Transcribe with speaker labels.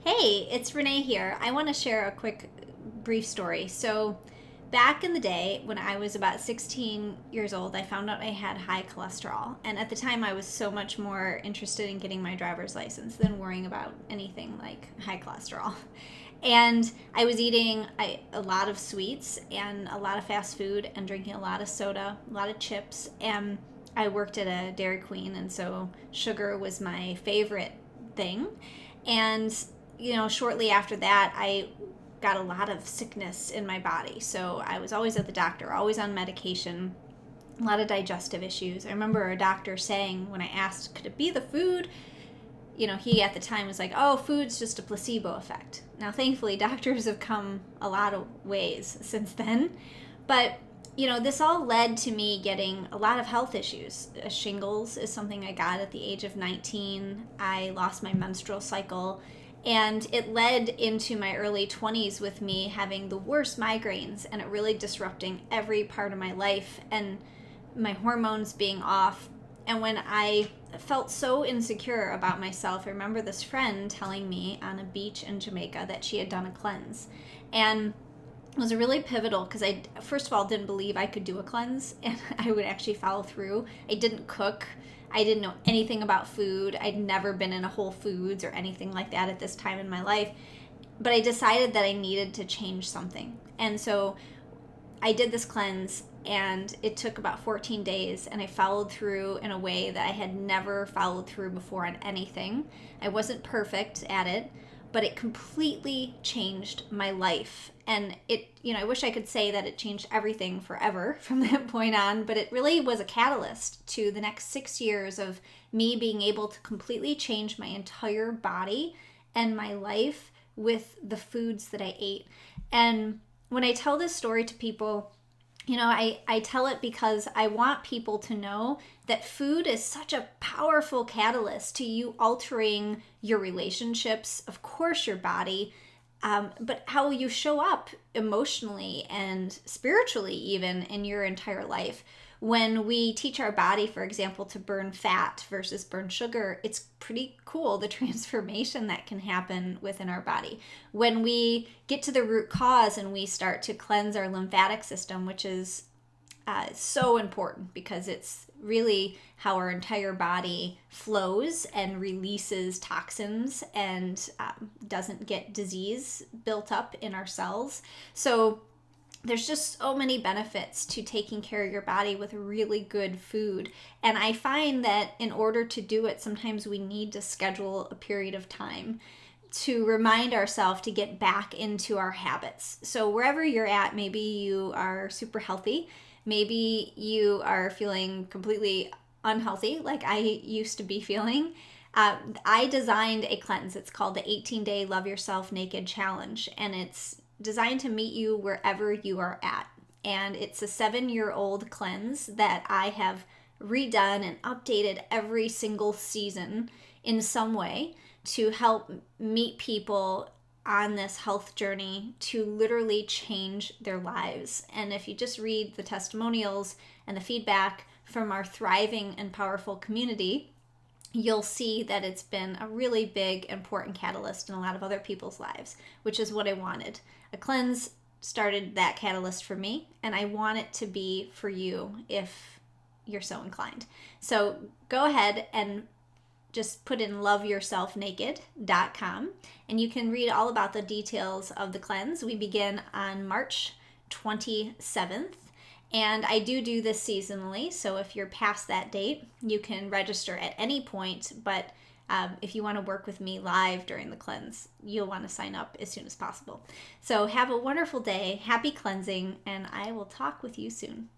Speaker 1: Hey, it's Renee here. I want to share a quick, brief story. So, back in the day when I was about 16 years old, I found out I had high cholesterol. And at the time, I was so much more interested in getting my driver's license than worrying about anything like high cholesterol. And I was eating a lot of sweets and a lot of fast food and drinking a lot of soda, a lot of chips. And I worked at a Dairy Queen, and so sugar was my favorite thing. And shortly after that, I got a lot of sickness in my body. So I was always at the doctor, always on medication, a lot of digestive issues. I remember a doctor saying when I asked, could it be the food? He at the time was like, oh, food's just a placebo effect. Now, thankfully, doctors have come a lot of ways since then. But, this all led to me getting a lot of health issues. Shingles is something I got at the age of 19. I lost my menstrual cycle. And it led into my early 20s with me having the worst migraines and it really disrupting every part of my life and my hormones being off. And when I felt so insecure about myself, I remember this friend telling me on a beach in Jamaica that she had done a cleanse. And it was really pivotal because I, first of all, didn't believe I could do a cleanse and I would actually follow through. I didn't cook. I didn't know anything about food. I'd never been in a Whole Foods or anything like that at this time in my life. But I decided that I needed to change something. And so I did this cleanse and it took about 14 days and I followed through in a way that I had never followed through before on anything. I wasn't perfect at it, but it completely changed my life. And I wish I could say that it changed everything forever from that point on, but it really was a catalyst to the next 6 years of me being able to completely change my entire body and my life with the foods that I ate. And when I tell this story to people, I tell it because I want people to know that food is such a powerful catalyst to you altering your relationships, of course, your body, but how you show up emotionally and spiritually even in your entire life. When we teach our body, for example, to burn fat versus burn sugar, it's pretty cool the transformation that can happen within our body. When we get to the root cause and we start to cleanse our lymphatic system, which is so important because it's really how our entire body flows and releases toxins and doesn't get disease built up in our cells. So there's just so many benefits to taking care of your body with really good food. And I find that in order to do it, sometimes we need to schedule a period of time to remind ourselves to get back into our habits. So wherever you're at, maybe you are super healthy. Maybe you are feeling completely unhealthy like I used to be feeling. I designed a cleanse. It's called the 18-Day Love Yourself Naked Challenge. And it's designed to meet you wherever you are at. And it's a 7-year-old cleanse that I have redone and updated every single season in some way to help meet people on this health journey to literally change their lives. And if you just read the testimonials and the feedback from our thriving and powerful community, you'll see that it's been a really big, important catalyst in a lot of other people's lives, which is what I wanted. A cleanse started that catalyst for me, and I want it to be for you if you're so inclined. So go ahead and just put in loveyourselfnaked.com, and you can read all about the details of the cleanse. We begin on March 27th. And I do this seasonally, so if you're past that date, you can register at any point, but if you want to work with me live during the cleanse, you'll want to sign up as soon as possible. So have a wonderful day, happy cleansing, and I will talk with you soon.